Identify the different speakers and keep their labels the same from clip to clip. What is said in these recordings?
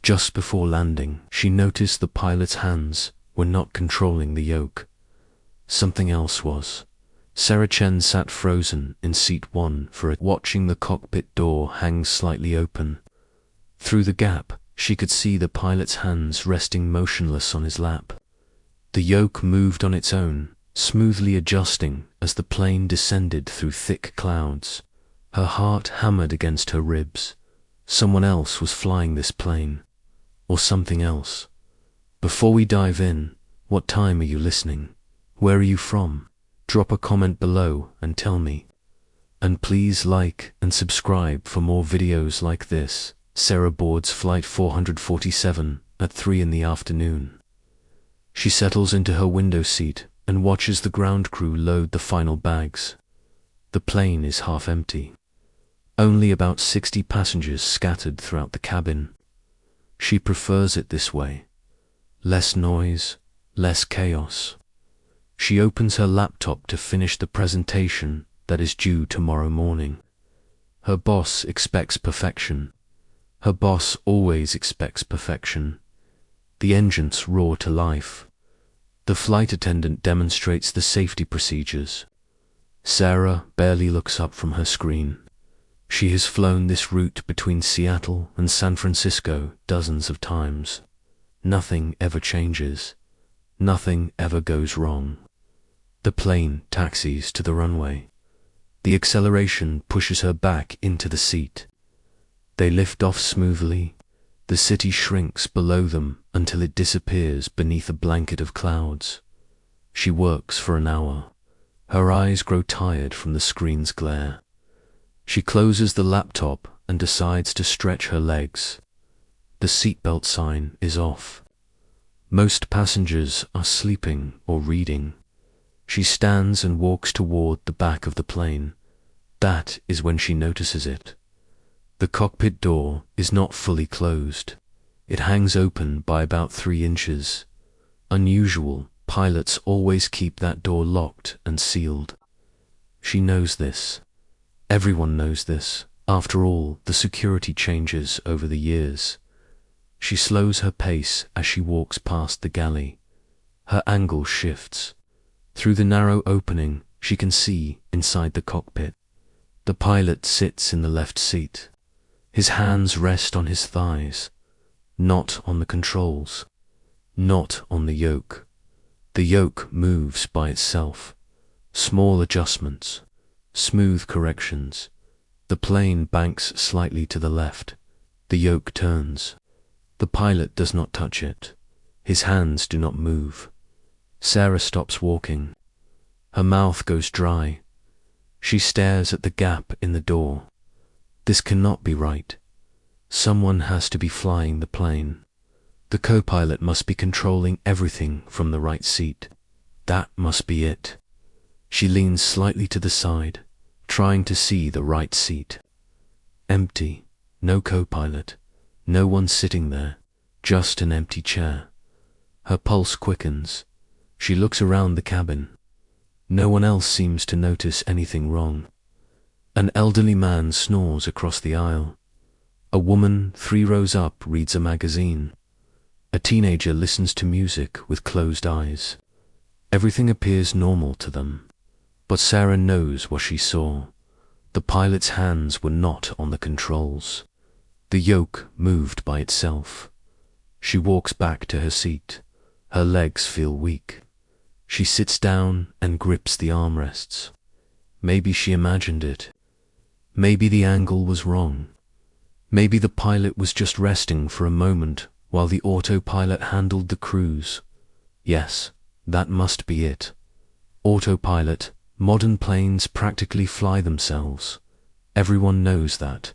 Speaker 1: Just before landing, she noticed the pilot's hands were not controlling the yoke. Something else was. Sarah Chen sat frozen in seat 1 for it, watching the cockpit door hang slightly open. Through the gap, she could see the pilot's hands resting motionless on his lap. The yoke moved on its own, smoothly adjusting as the plane descended through thick clouds. Her heart hammered against her ribs. Someone else was flying this plane. Or something else. Before we dive in, what time are you listening? Where are you from? Drop a comment below and tell me. And please like and subscribe for more videos like this. Sarah boards flight 447 at 3 in the afternoon. She settles into her window seat and watches the ground crew load the final bags. The plane is half empty. Only about 60 passengers scattered throughout the cabin. She prefers it this way. Less noise, less chaos. She opens her laptop to finish the presentation that is due tomorrow morning. Her boss expects perfection. Her boss always expects perfection. The engines roar to life. The flight attendant demonstrates the safety procedures. Sarah barely looks up from her screen. She has flown this route between Seattle and San Francisco dozens of times. Nothing ever changes. Nothing ever goes wrong. The plane taxis to the runway. The acceleration pushes her back into the seat. They lift off smoothly. The city shrinks below them until it disappears beneath a blanket of clouds. She works for an hour. Her eyes grow tired from the screen's glare. She closes the laptop and decides to stretch her legs. The seatbelt sign is off. Most passengers are sleeping or reading. She stands and walks toward the back of the plane. That is when she notices it. The cockpit door is not fully closed. It hangs open by about 3 inches. Unusual, pilots always keep that door locked and sealed. She knows this. Everyone knows this. After all, the security changes over the years. She slows her pace as she walks past the galley. Her angle shifts. Through the narrow opening, she can see inside the cockpit. The pilot sits in the left seat. His hands rest on his thighs, not on the controls, not on the yoke. The yoke moves by itself. Small adjustments. Smooth corrections. The plane banks slightly to the left. The yoke turns. The pilot does not touch it. His hands do not move. Sarah stops walking. Her mouth goes dry. She stares at the gap in the door. This cannot be right. Someone has to be flying the plane. The co-pilot must be controlling everything from the right seat. That must be it. She leans slightly to the side, trying to see the right seat. Empty. No co-pilot. No one sitting there. Just an empty chair. Her pulse quickens. She looks around the cabin. No one else seems to notice anything wrong. An elderly man snores across the aisle. A woman 3 rows up reads a magazine. A teenager listens to music with closed eyes. Everything appears normal to them. But Sarah knows what she saw. The pilot's hands were not on the controls. The yoke moved by itself. She walks back to her seat. Her legs feel weak. She sits down and grips the armrests. Maybe she imagined it. Maybe the angle was wrong. Maybe the pilot was just resting for a moment while the autopilot handled the cruise. Yes, that must be it. Autopilot. Modern planes practically fly themselves. Everyone knows that.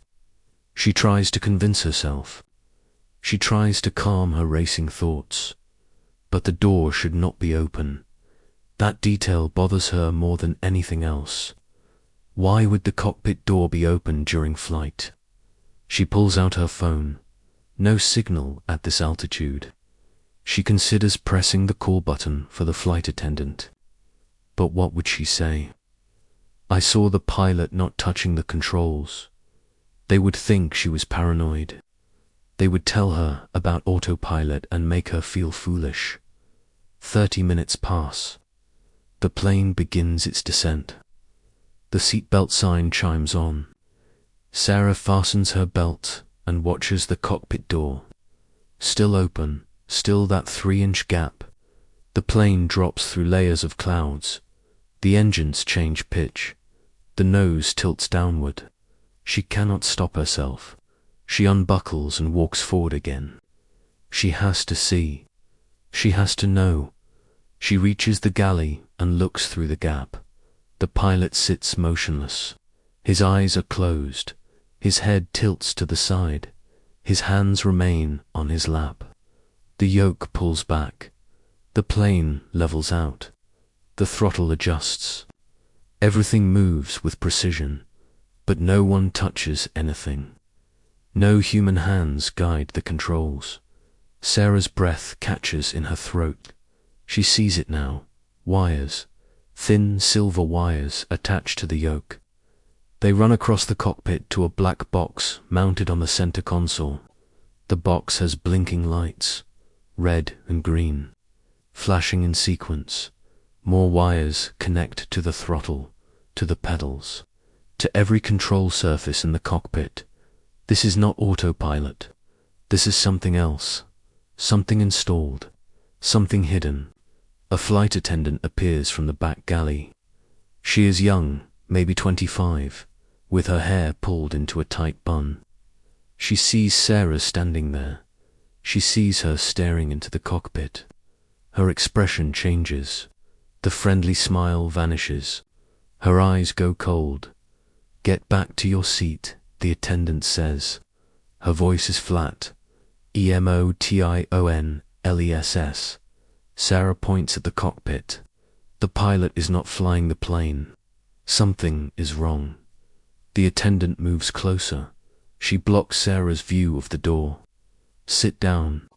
Speaker 1: She tries to convince herself. She tries to calm her racing thoughts. But the door should not be open. That detail bothers her more than anything else. Why would the cockpit door be open during flight? She pulls out her phone. No signal at this altitude. She considers pressing the call button for the flight attendant. But what would she say? I saw the pilot not touching the controls. They would think she was paranoid. They would tell her about autopilot and make her feel foolish. 30 minutes pass. The plane begins its descent. The seatbelt sign chimes on. Sarah fastens her belt and watches the cockpit door. Still open, still that 3-inch gap. The plane drops through layers of clouds. The engines change pitch. The nose tilts downward. She cannot stop herself. She unbuckles and walks forward again. She has to see. She has to know. She reaches the galley and looks through the gap. The pilot sits motionless. His eyes are closed. His head tilts to the side. His hands remain on his lap. The yoke pulls back. The plane levels out. The throttle adjusts. Everything moves with precision, but no one touches anything. No human hands guide the controls. Sarah's breath catches in her throat. She sees it now. Wires. Thin silver wires attached to the yoke. They run across the cockpit to a black box mounted on the center console. The box has blinking lights, red and green, flashing in sequence. More wires connect to the throttle, to the pedals, to every control surface in the cockpit. This is not autopilot. This is something else, something installed, something hidden. A flight attendant appears from the back galley. She is young, maybe 25, with her hair pulled into a tight bun. She sees Sarah standing there. She sees her staring into the cockpit. Her expression changes. The friendly smile vanishes. Her eyes go cold. "Get back to your seat," the attendant says. Her voice is flat. "EMOTIONLESS." Sarah points at the cockpit. The pilot is not flying the plane. Something is wrong. The attendant moves closer. She blocks Sarah's view of the door. "Sit down."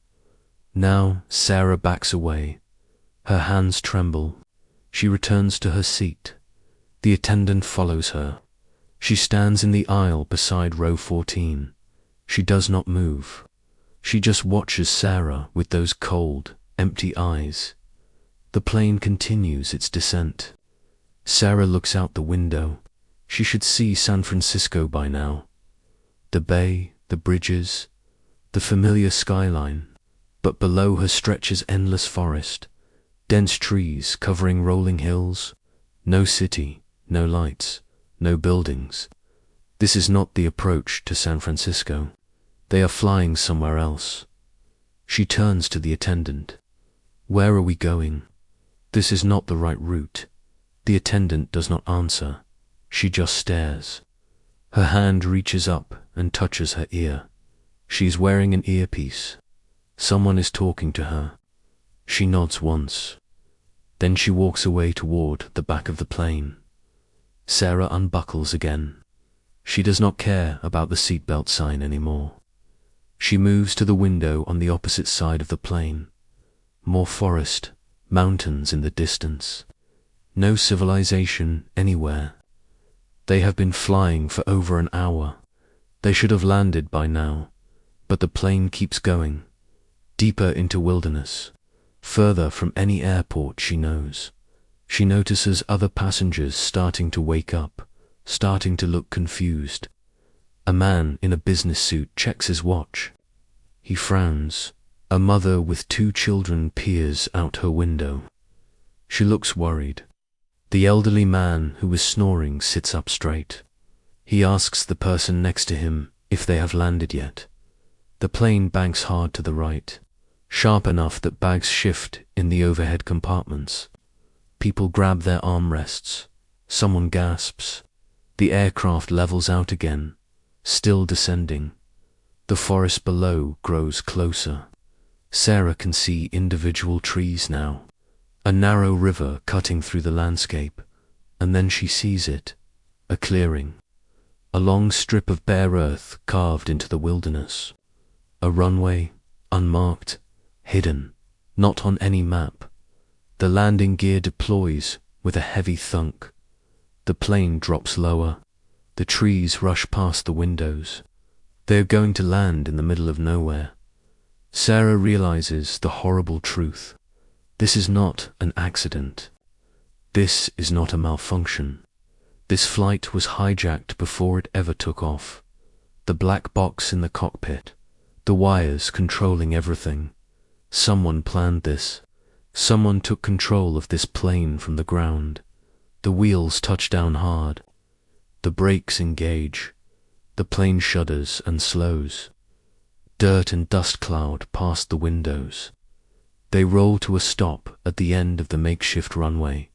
Speaker 1: Now Sarah backs away. Her hands tremble. She returns to her seat. The attendant follows her. She stands in the aisle beside row 14. She does not move. She just watches Sarah with those cold, empty eyes. The plane continues its descent. Sarah looks out the window. She should see San Francisco by now. The bay, the bridges, the familiar skyline. But below her stretches endless forest, dense trees covering rolling hills. No city, no lights, no buildings. This is not the approach to San Francisco. They are flying somewhere else. She turns to the attendant. "Where are we going? This is not the right route." The attendant does not answer. She just stares. Her hand reaches up and touches her ear. She is wearing an earpiece. Someone is talking to her. She nods once. Then she walks away toward the back of the plane. Sarah unbuckles again. She does not care about the seatbelt sign anymore. She moves to the window on the opposite side of the plane. More forest, mountains in the distance. No civilization anywhere. They have been flying for over an hour. They should have landed by now, but the plane keeps going, deeper into wilderness, further from any airport she knows. She notices other passengers starting to wake up, starting to look confused. A man in a business suit checks his watch. He frowns. A mother with 2 children peers out her window. She looks worried. The elderly man who was snoring sits up straight. He asks the person next to him if they have landed yet. The plane banks hard to the right, sharp enough that bags shift in the overhead compartments. People grab their armrests. Someone gasps. The aircraft levels out again, still descending. The forest below grows closer. Sarah can see individual trees now, a narrow river cutting through the landscape, and then she sees it, a clearing, a long strip of bare earth carved into the wilderness, a runway, unmarked, hidden, not on any map. The landing gear deploys with a heavy thunk. The plane drops lower. The trees rush past the windows. They are going to land in the middle of nowhere. Sarah realizes the horrible truth. This is not an accident. This is not a malfunction. This flight was hijacked before it ever took off. The black box in the cockpit, the wires controlling everything. Someone planned this. Someone took control of this plane from the ground. The wheels touch down hard. The brakes engage. The plane shudders and slows. Dirt and dust cloud past the windows. They roll to a stop at the end of the makeshift runway.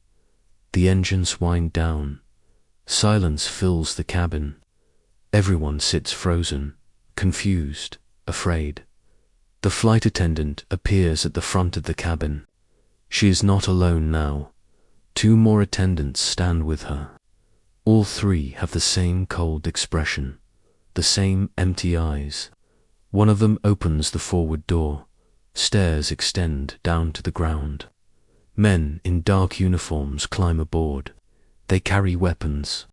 Speaker 1: The engines wind down. Silence fills the cabin. Everyone sits frozen, confused, afraid. The flight attendant appears at the front of the cabin. She is not alone now. 2 more attendants stand with her. All 3 have the same cold expression, the same empty eyes. One of them opens the forward door. Stairs extend down to the ground. Men in dark uniforms climb aboard. They carry weapons.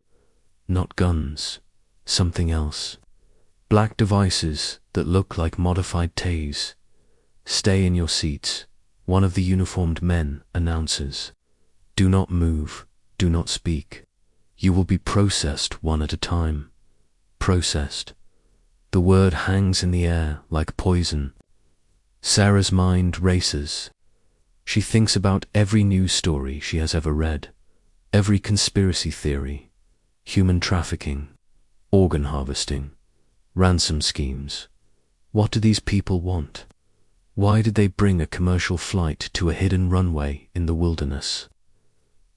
Speaker 1: Not guns. Something else. Black devices that look like modified TASEs. Stay in your seats, one of the uniformed men announces. Do not move. Do not speak. You will be processed one at a time. Processed. The word hangs in the air like poison. Sarah's mind races. She thinks about every news story she has ever read, every conspiracy theory, human trafficking, organ harvesting, ransom schemes. What do these people want? Why did they bring a commercial flight to a hidden runway in the wilderness?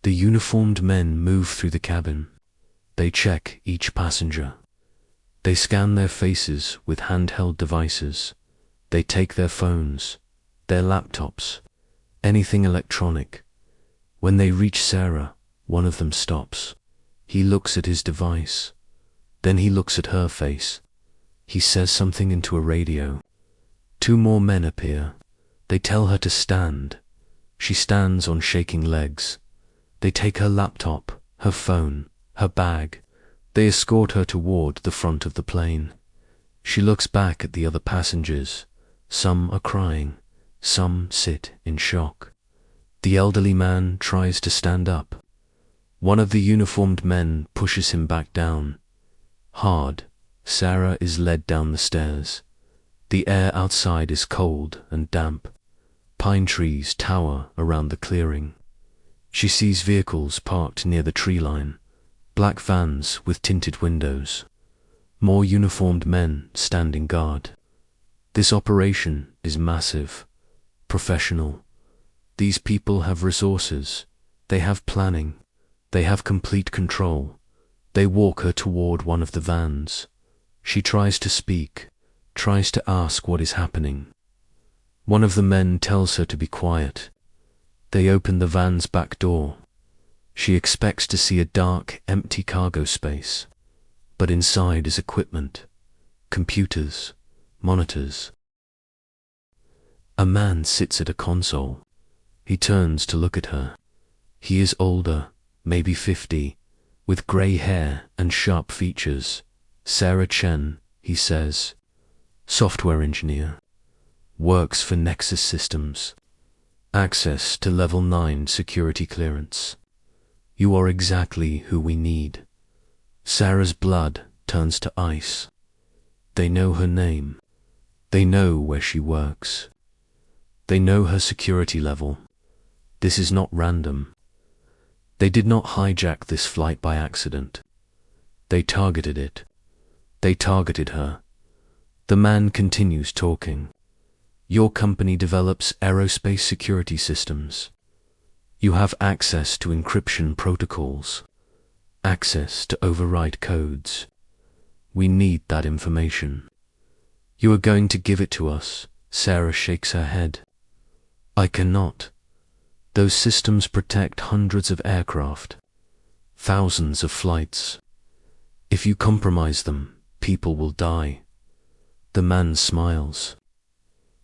Speaker 1: The uniformed men move through the cabin. They check each passenger. They scan their faces with handheld devices. They take their phones, their laptops, anything electronic. When they reach Sarah, one of them stops. He looks at his device. Then he looks at her face. He says something into a radio. 2 more men appear. They tell her to stand. She stands on shaking legs. They take her laptop, her phone, her bag. They escort her toward the front of the plane. She looks back at the other passengers. Some are crying. Some sit in shock. The elderly man tries to stand up. One of the uniformed men pushes him back down. Hard, Sarah is led down the stairs. The air outside is cold and damp. Pine trees tower around the clearing. She sees vehicles parked near the tree line, black vans with tinted windows. More uniformed men standing guard. This operation is massive, professional. These people have resources. They have planning. They have complete control. They walk her toward one of the vans. She tries to speak, tries to ask what is happening. One of the men tells her to be quiet. They open the van's back door. She expects to see a dark, empty cargo space, but inside is equipment, computers, monitors. A man sits at a console. He turns to look at her. He is older, maybe 50, with grey hair and sharp features. Sarah Chen, he says. Software engineer. Works for Nexus Systems. Access to level 9 security clearance. You are exactly who we need. Sarah's blood turns to ice. They know her name. They know where she works. They know her security level. This is not random. They did not hijack this flight by accident. They targeted it. They targeted her. The man continues talking. Your company develops aerospace security systems. You have access to encryption protocols, access to override codes. We need that information. You are going to give it to us. Sarah shakes her head. I cannot. Those systems protect hundreds of aircraft, thousands of flights. If you compromise them, people will die. The man smiles.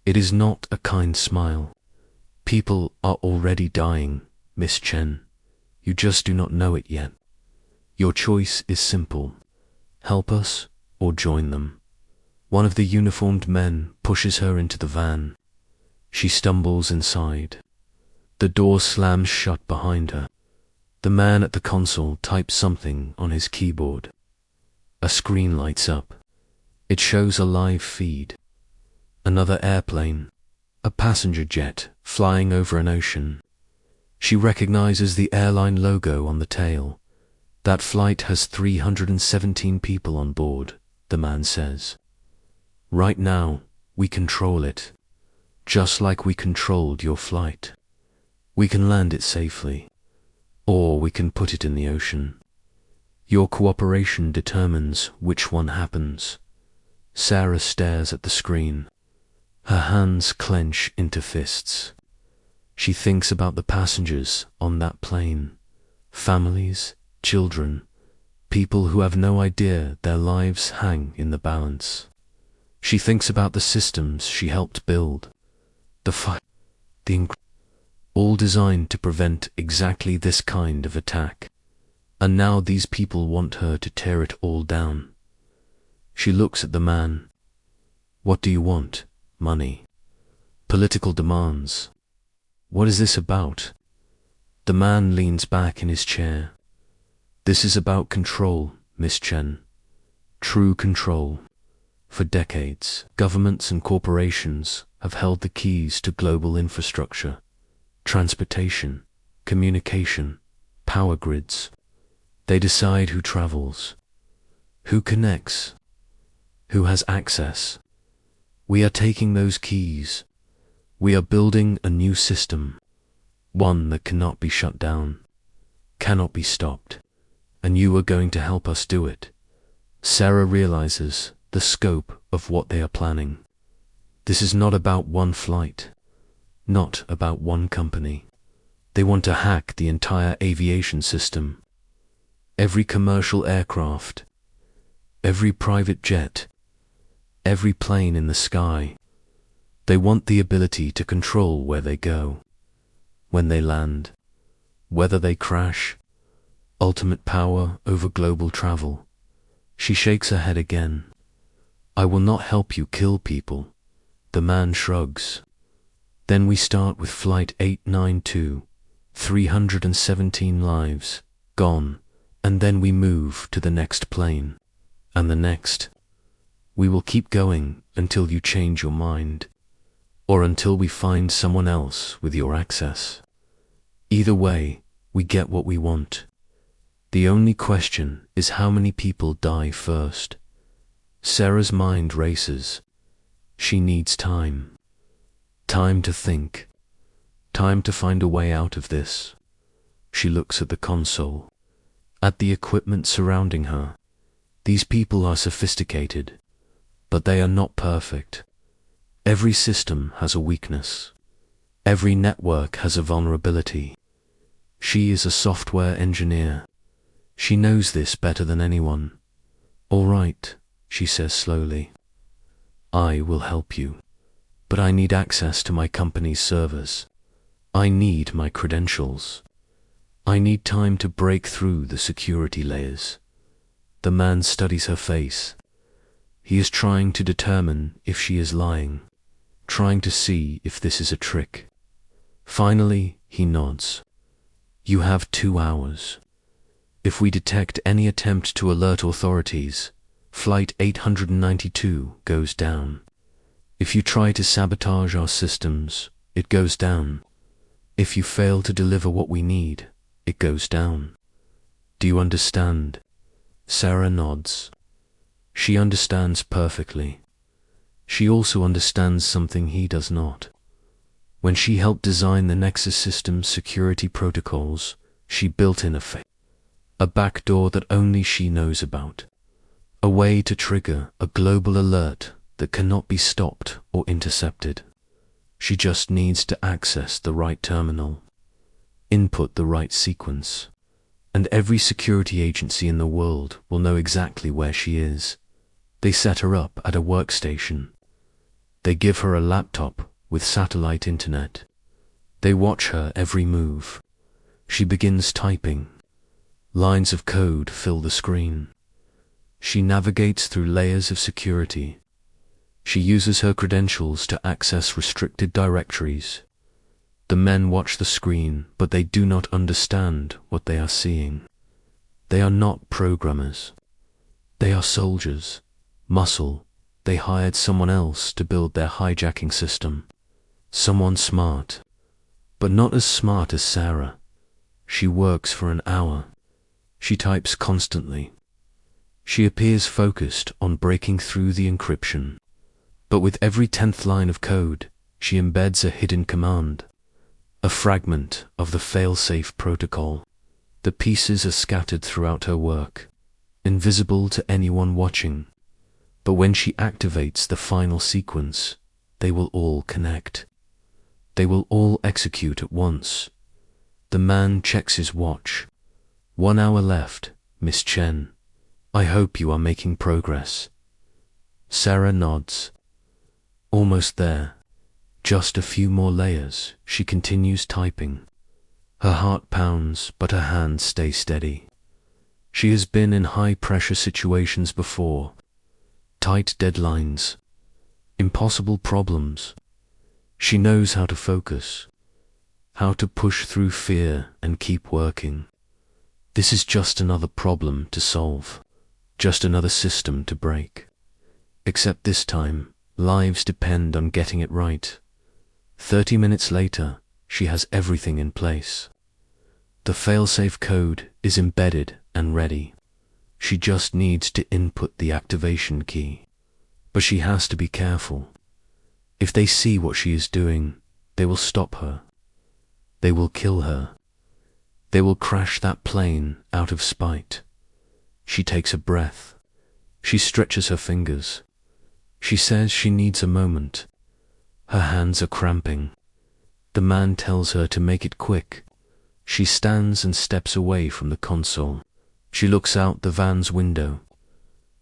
Speaker 1: It is not a kind smile. People are already dying, Miss Chen. You just do not know it yet. Your choice is simple. Help us or join them. One of the uniformed men pushes her into the van. She stumbles inside. The door slams shut behind her. The man at the console types something on his keyboard. A screen lights up. It shows a live feed. Another airplane, a passenger jet flying over an ocean. She recognizes the airline logo on the tail. That flight has 317 people on board, the man says. Right now, we control it, just like we controlled your flight. We can land it safely, or we can put it in the ocean. Your cooperation determines which one happens. Sarah stares at the screen. Her hands clench into fists. She thinks about the passengers on that plane. Families, children, people who have no idea their lives hang in the balance. She thinks about the systems she helped build. All designed to prevent exactly this kind of attack. And now these people want her to tear it all down. She looks at the man. What do you want? Money? Political demands? What is this about? The man leans back in his chair. This is about control, Miss Chen. True control. For decades, governments and corporations have held the keys to global infrastructure, transportation, communication, power grids. They decide who travels, who connects, who has access. We are taking those keys. We are building a new system, one that cannot be shut down, cannot be stopped, and you are going to help us do it. Sarah realizes the scope of what they are planning. This is not about one flight, not about one company. They want to hack the entire aviation system. Every commercial aircraft, every private jet, every plane in the sky. They want the ability to control where they go, when they land, whether they crash. Ultimate power over global travel. She shakes her head again. I will not help you kill people. The man shrugs. Then we start with Flight 892, 317 lives, gone, and then we move to the next plane, and the next. We will keep going until you change your mind, or until we find someone else with your access. Either way, we get what we want. The only question is how many people die first. Sarah's mind races. She needs time. Time to think. Time to find a way out of this. She looks at the console, at the equipment surrounding her. These people are sophisticated, but they are not perfect. Every system has a weakness. Every network has a vulnerability. She is a software engineer. She knows this better than anyone. All right, she says slowly. I will help you, but I need access to my company's servers. I need my credentials. I need time to break through the security layers. The man studies her face. He is trying to determine if she is lying, trying to see if this is a trick. Finally, he nods. You have 2 hours. If we detect any attempt to alert authorities, Flight 892 goes down. If you try to sabotage our systems, it goes down. If you fail to deliver what we need, it goes down. Do you understand? Sarah nods. She understands perfectly. She also understands something he does not. When she helped design the Nexus system's security protocols, she built in a backdoor that only she knows about. A way to trigger a global alert that cannot be stopped or intercepted. She just needs to access the right terminal, input the right sequence, and every security agency in the world will know exactly where she is. They set her up at a workstation. They give her a laptop with satellite internet. They watch her every move. She begins typing. Lines of code fill the screen. She navigates through layers of security. She uses her credentials to access restricted directories. The men watch the screen, but they do not understand what they are seeing. They are not programmers. They are soldiers. Muscle. They hired someone else to build their hijacking system. Someone smart. But not as smart as Sarah. She works for an hour. She types constantly. She appears focused on breaking through the encryption. But with every 10th line of code, she embeds a hidden command. A fragment of the fail-safe protocol. The pieces are scattered throughout her work, invisible to anyone watching. But when she activates the final sequence, they will all connect. They will all execute at once. The man checks his watch. 1 hour left, Miss Chen. I hope you are making progress. Sarah nods. Almost there. Just a few more layers. She continues typing. Her heart pounds, but her hands stay steady. She has been in high-pressure situations before. Tight deadlines. Impossible problems. She knows how to focus. How to push through fear and keep working. This is just another problem to solve. Just another system to break. Except this time, lives depend on getting it right. 30 minutes later, she has everything in place. The failsafe code is embedded and ready. She just needs to input the activation key. But she has to be careful. If they see what she is doing, they will stop her. They will kill her. They will crash that plane out of spite. She takes a breath. She stretches her fingers. She says she needs a moment. Her hands are cramping. The man tells her to make it quick. She stands and steps away from the console. She looks out the van's window.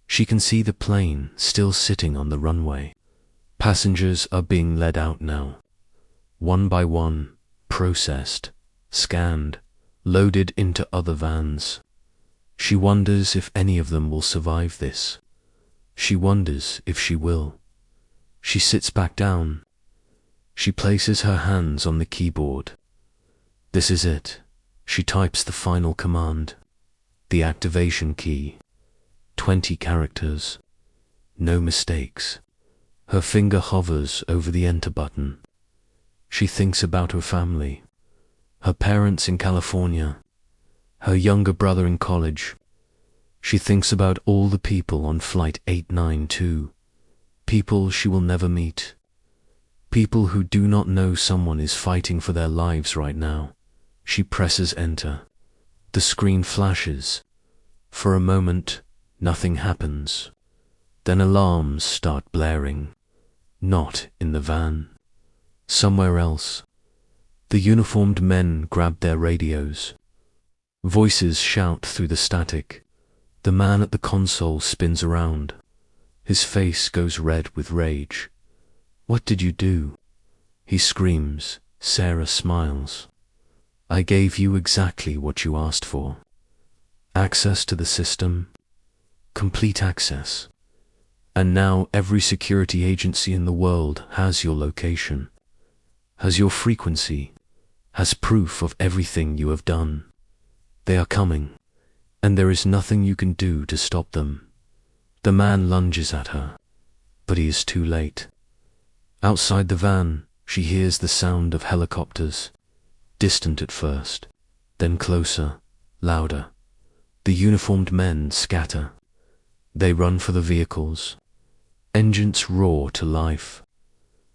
Speaker 1: She can see the plane still sitting on the runway. Passengers are being led out now. One by one, processed, scanned, loaded into other vans. She wonders if any of them will survive this. She wonders if she will. She sits back down. She places her hands on the keyboard. This is it. She types the final command. The activation key. 20 characters. No mistakes. Her finger hovers over the enter button. She thinks about her family. Her parents in California. Her younger brother in college. She thinks about all the people on Flight 892. People she will never meet. People who do not know someone is fighting for their lives right now. She presses enter. The screen flashes. For a moment, nothing happens. Then alarms start blaring. Not in the van. Somewhere else. The uniformed men grab their radios. Voices shout through the static. The man at the console spins around. His face goes red with rage. What did you do? He screams. Sarah smiles. I gave you exactly what you asked for. Access to the system. Complete access. And now every security agency in the world has your location, has your frequency, has proof of everything you have done. They are coming, and there is nothing you can do to stop them. The man lunges at her, but he is too late. Outside the van, she hears the sound of helicopters, distant at first, then closer, louder. The uniformed men scatter. They run for the vehicles. Engines roar to life,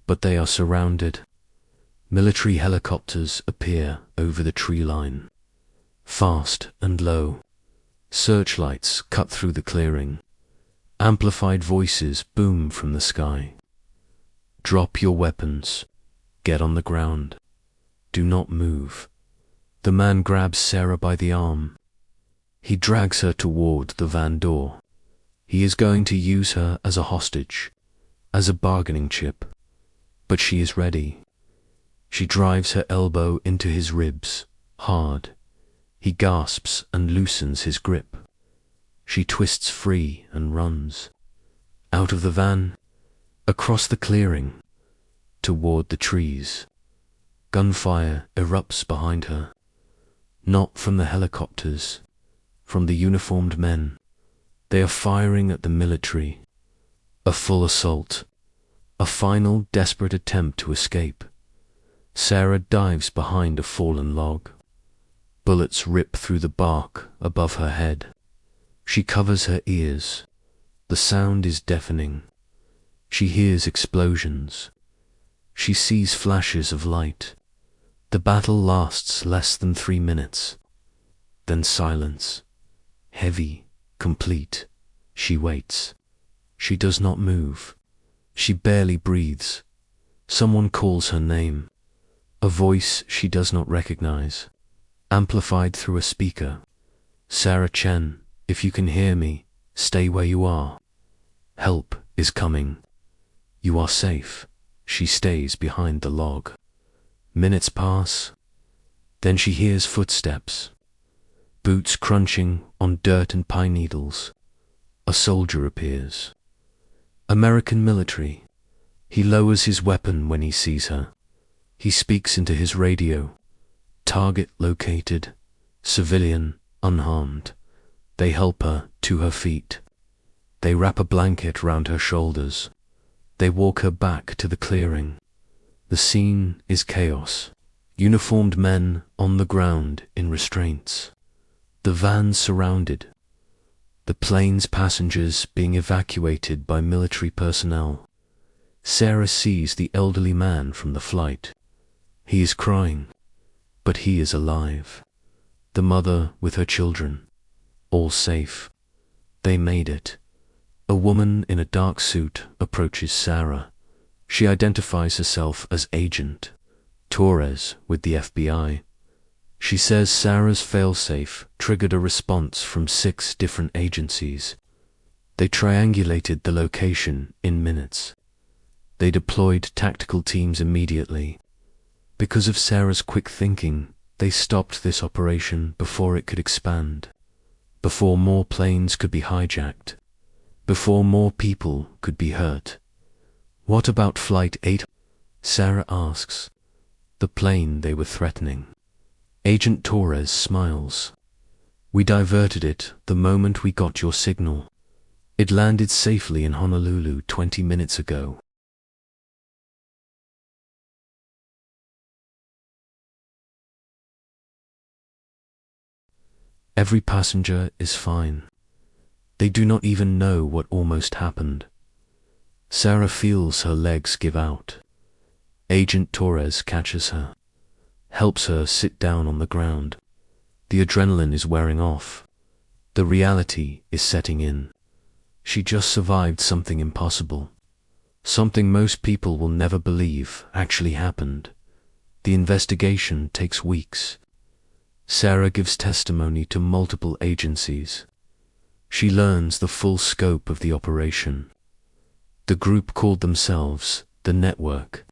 Speaker 1: but they are surrounded. Military helicopters appear over the tree line, fast and low. Searchlights cut through the clearing. Amplified voices boom from the sky. Drop your weapons. Get on the ground. Do not move. The man grabs Sarah by the arm. He drags her toward the van door. He is going to use her as a hostage, as a bargaining chip. But she is ready. She drives her elbow into his ribs, hard. He gasps and loosens his grip. She twists free and runs. Out of the van, Across the clearing, toward the trees, gunfire erupts behind her. Not from the helicopters, from the uniformed men. They are firing at the military. A full assault. A final desperate attempt to escape. Sarah dives behind a fallen log. Bullets rip through the bark above her head. She covers her ears. The sound is deafening. She hears explosions. She sees flashes of light. The battle lasts less than 3 minutes. Then silence. Heavy, complete. She waits. She does not move. She barely breathes. Someone calls her name. A voice she does not recognize. Amplified through a speaker. Sarah Chen, if you can hear me, stay where you are. Help is coming. You are safe. She stays behind the log. Minutes pass. Then she hears footsteps. Boots crunching on dirt and pine needles. A soldier appears. American military. He lowers his weapon when he sees her. He speaks into his radio. Target located. Civilian, unharmed. They help her to her feet. They wrap a blanket round her shoulders. They walk her back to the clearing. The scene is chaos. Uniformed men on the ground in restraints. The van surrounded. The plane's passengers being evacuated by military personnel. Sarah sees the elderly man from the flight. He is crying, but he is alive. The mother with her children, all safe. They made it. A woman in a dark suit approaches Sarah. She identifies herself as Agent Torres with the FBI. She says Sarah's failsafe triggered a response from 6 different agencies. They triangulated the location in minutes. They deployed tactical teams immediately. Because of Sarah's quick thinking, they stopped this operation before it could expand, before more planes could be hijacked, before more people could be hurt. What about Flight 8? Sarah asks. The plane they were threatening. Agent Torres smiles. We diverted it the moment we got your signal. It landed safely in Honolulu 20 minutes ago. Every passenger is fine. They do not even know what almost happened. Sarah feels her legs give out. Agent Torres catches her, helps her sit down on the ground. The adrenaline is wearing off. The reality is setting in. She just survived something impossible. Something most people will never believe actually happened. The investigation takes weeks. Sarah gives testimony to multiple agencies. She learns the full scope of the operation. The group called themselves the Network.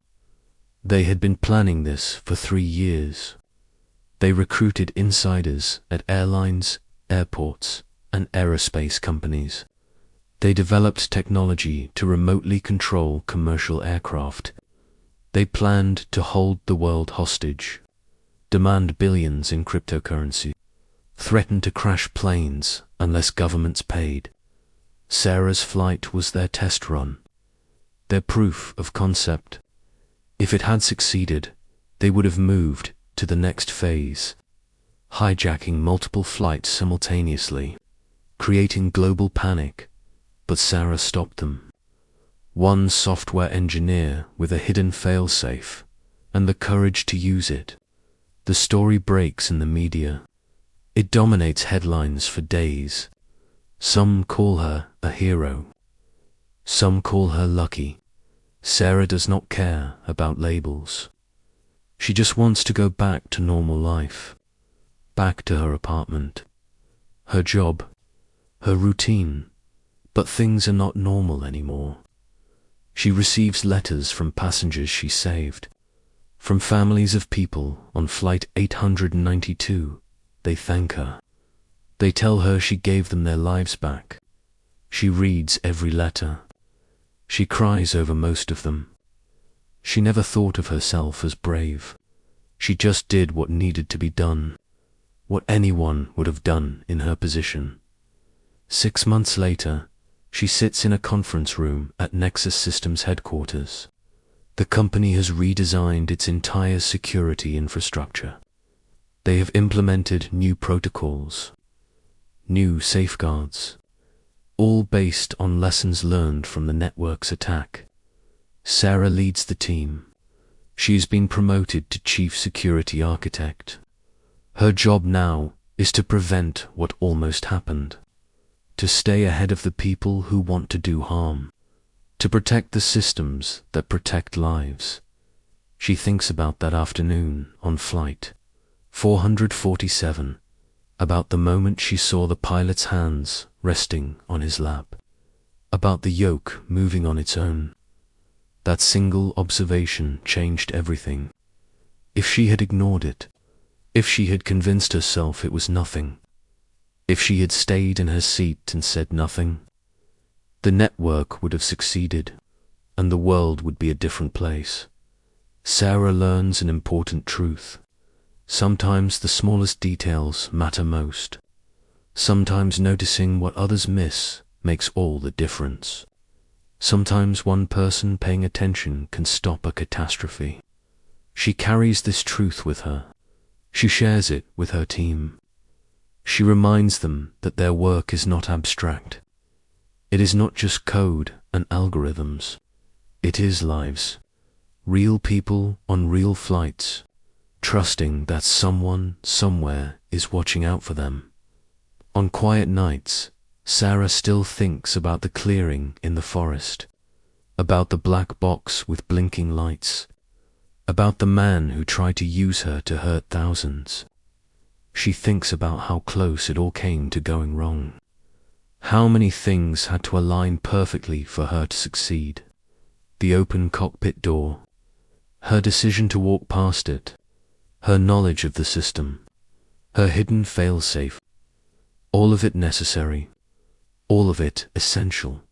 Speaker 1: They had been planning this for 3 years. They recruited insiders at airlines, airports, and aerospace companies. They developed technology to remotely control commercial aircraft. They planned to hold the world hostage, demand billions in cryptocurrency, threaten to crash planes unless governments paid. Sarah's flight was their test run, their proof of concept. If it had succeeded, they would have moved to the next phase, hijacking multiple flights simultaneously, creating global panic, but Sarah stopped them. One software engineer with a hidden failsafe and the courage to use it. The story breaks in the media. It dominates headlines for days. Some call her a hero. Some call her lucky. Sarah does not care about labels. She just wants to go back to normal life, back to her apartment, her job, her routine. But things are not normal anymore. She receives letters from passengers she saved, from families of people on Flight 892. They thank her. They tell her she gave them their lives back. She reads every letter. She cries over most of them. She never thought of herself as brave. She just did what needed to be done, what anyone would have done in her position. 6 months later, she sits in a conference room at Nexus Systems headquarters. The company has redesigned its entire security infrastructure. They have implemented new protocols, new safeguards, all based on lessons learned from the network's attack. Sarah leads the team. She's been promoted to Chief Security Architect. Her job now is to prevent what almost happened, to stay ahead of the people who want to do harm, to protect the systems that protect lives. She thinks about that afternoon on flight 447, about the moment she saw the pilot's hands resting on his lap, about the yoke moving on its own. That single observation changed everything. If she had ignored it, if she had convinced herself it was nothing, if she had stayed in her seat and said nothing, the network would have succeeded, and the world would be a different place. Sarah learns an important truth. Sometimes the smallest details matter most. Sometimes noticing what others miss makes all the difference. Sometimes one person paying attention can stop a catastrophe. She carries this truth with her. She shares it with her team. She reminds them that their work is not abstract. It is not just code and algorithms. It is lives. Real people on real flights, trusting that someone somewhere is watching out for them. On quiet nights, Sarah still thinks about the clearing in the forest, about the black box with blinking lights, about the man who tried to use her to hurt thousands. She thinks about how close it all came to going wrong. How many things had to align perfectly for her to succeed. The open cockpit door, her decision to walk past it, her knowledge of the system, her hidden failsafe, all of it necessary, all of it essential.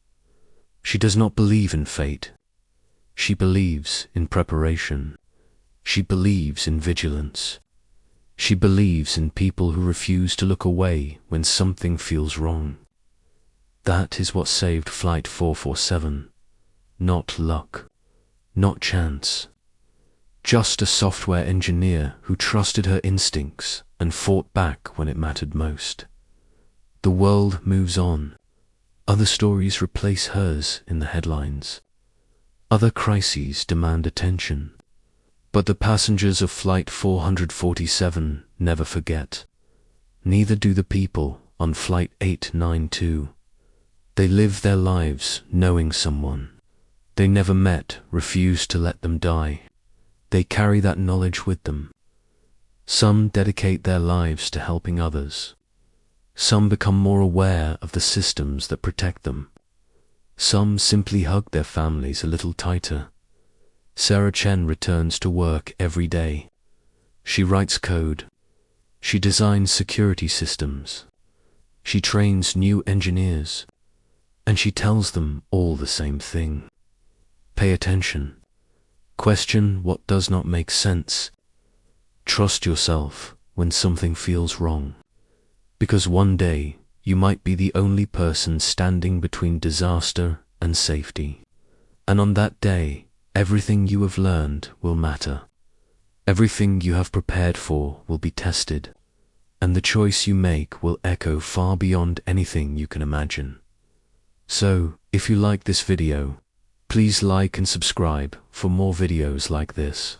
Speaker 1: She does not believe in fate. She believes in preparation. She believes in vigilance. She believes in people who refuse to look away when something feels wrong. That is what saved Flight 447. Not luck, not chance. Just a software engineer who trusted her instincts and fought back when it mattered most. The world moves on. Other stories replace hers in the headlines. Other crises demand attention. But the passengers of Flight 447 never forget. Neither do the people on Flight 892. They live their lives knowing someone they never met refused to let them die. They carry that knowledge with them. Some dedicate their lives to helping others. Some become more aware of the systems that protect them. Some simply hug their families a little tighter. Sarah Chen returns to work every day. She writes code. She designs security systems. She trains new engineers. And she tells them all the same thing. Pay attention. Question what does not make sense. Trust yourself when something feels wrong. Because one day you might be the only person standing between disaster and safety. And on that day, everything you have learned will matter. Everything you have prepared for will be tested. And the choice you make will echo far beyond anything you can imagine. So, if you like this video, please like and subscribe for more videos like this.